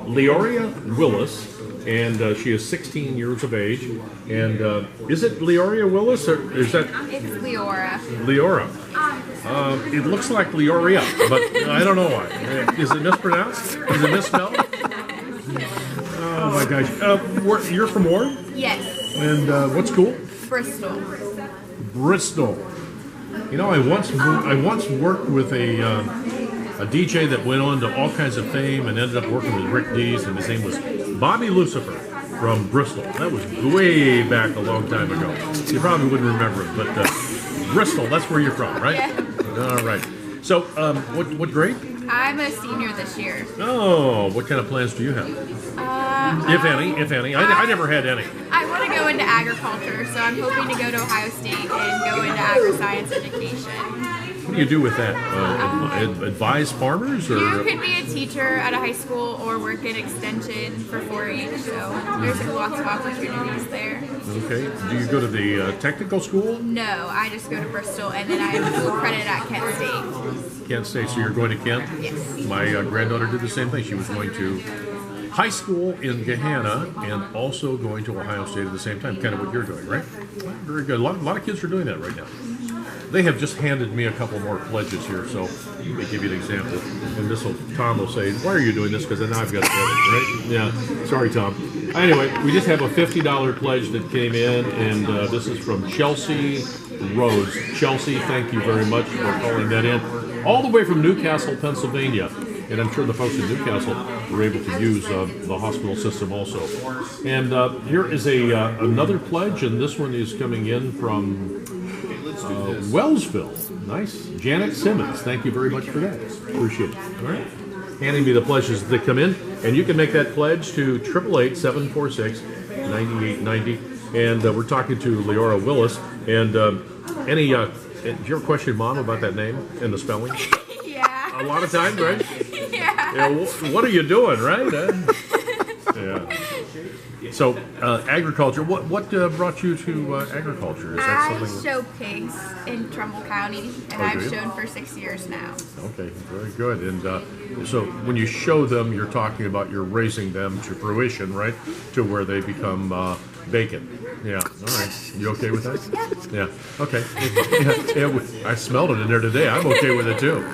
Leeoria Willis, and she is 16 years of age. And is it Leeoria Willis, or is that? It's Leora. Leora. It looks like Leoria, but I don't know why. Is it mispronounced? Is it misspelled? Oh my gosh. You're from Warren? Yes. And what school? Bristol. Bristol. You know, I once worked with a DJ that went on to all kinds of fame and ended up working with Rick Dees, and his name was Bobby Lucifer from Bristol. That was way back a long time ago. You probably wouldn't remember it, but Bristol, that's where you're from, right? Yeah. All right. So, what grade? I'm a senior this year. Oh, what kind of plans do you have? If any. I never had any. I want to go into agriculture, so I'm hoping to go to Ohio State and go into agri-science education. What do you do with that? Advise farmers? Or? You could be a teacher at a high school or work in extension for 4-H, so there's lots of opportunities there. Okay. Do you go to the technical school? No, I just go to Bristol, and then I have full credit at Kent State. Kent State, so you're going to Kent? Yes. My granddaughter did the same thing. She was going to high school in Gahanna and also going to Ohio State at the same time, kind of what you're doing, right? Very good. A lot of kids are doing that right now. They have just handed me a couple more pledges here, so let me give you an example. And Tom will say, why are you doing this? Because then I've got to edit, right? Yeah, sorry, Tom. Anyway, we just have a $50 pledge that came in, and this is from Chelsea Rose. Chelsea, thank you very much for calling that in. All the way from Newcastle, Pennsylvania. And I'm sure the folks in Newcastle were able to use the hospital system also. And here is another pledge, and this one is coming in from Wellsville. Nice. Janet Simmons, thank you very much for that. Appreciate it. All right. Handing me the pledges that come in. And you can make that pledge to 888-746-9890. And we're talking to Leora Willis. And did you ever question Mom about that name and the spelling? Yeah. A lot of times, right? Yeah. What are you doing, right? Yeah. So, agriculture. What brought you to agriculture? Is that I something? show pigs in Trumbull County, and I've shown for 6 years now. Okay, very good. And so, when you show them, you're talking about you're raising them to fruition, right? To where they become bacon. Yeah. All right. You okay with that? Yeah. Yeah. Okay. Yeah, I smelled it in there today. I'm okay with it too.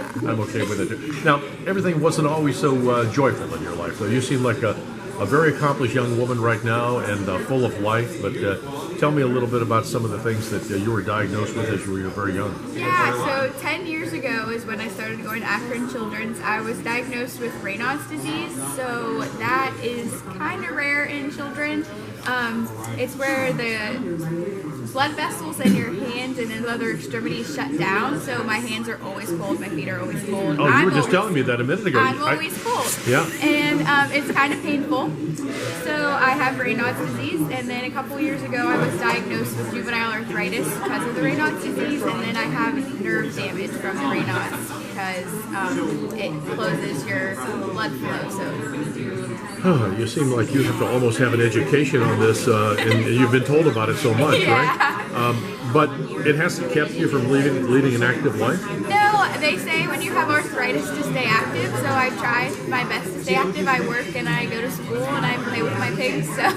Now, everything wasn't always so joyful in your life, though. You seem like a very accomplished young woman right now and full of life. But tell me a little bit about some of the things that you were diagnosed with as you were very young. Yeah, so 10 years ago is when I started going to Akron Children's. I was diagnosed with Raynaud's disease, so that is kind of rare in children. It's where the blood vessels in your hands and in the other extremities shut down, so my hands are always cold, my feet are always cold. Oh, you were just telling me that a minute ago. I'm always cold. Yeah. And it's kind of painful. So I have Raynaud's disease, and then a couple years ago I was diagnosed with juvenile arthritis because of the Raynaud's disease, and then I have nerve damage from the Raynaud's because it closes your blood flow. So you seem like you have to almost have an education on this, and you've been told about it so much, right? But it hasn't kept you from leading an active life? No, they say when you have arthritis to stay active, so I try my best to stay active. I work and I go to school and I play with my pigs, so...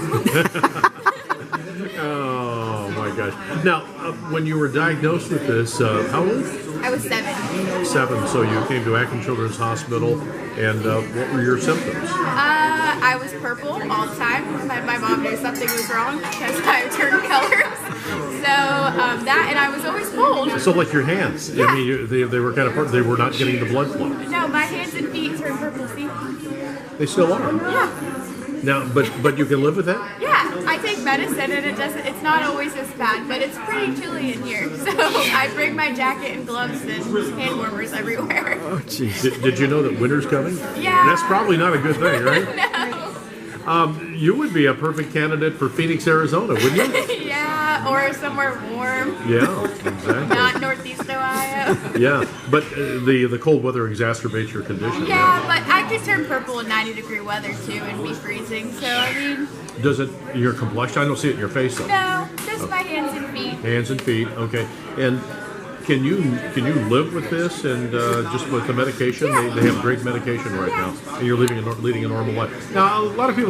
Oh my gosh. Now, when you were diagnosed with this, how old? I was 7. 7, so you came to Akron Children's Hospital, and what were your symptoms? I was purple all the time. My mom knew something was wrong because I turned colors. So that, and I was always cold. So like your hands, yeah. I mean, they were kind of purple, they were not getting the blood flow. No, my hands and feet turn purple, see? They still are? Yeah. Now, but you can live with that? Yeah, I take medicine and it's not always as bad, but it's pretty chilly in here. So I bring my jacket and gloves and hand warmers everywhere. Oh, jeez. Did you know that winter's coming? Yeah. That's probably not a good thing, right? No. You would be a perfect candidate for Phoenix, Arizona, wouldn't you? Yeah, or somewhere warm. Yeah, exactly. Not Northeast Ohio. Yeah, but the cold weather exacerbates your condition. Yeah, but I could turn purple in 90-degree weather too and be freezing. So I mean. Does it your complexion? I don't see it in your face though. No, just my hands and feet. Hands and feet. Okay, and Can you live with this and just with the medication? Yeah. They have great medication right Yeah. now, and you're leading a normal life. Now, a lot of people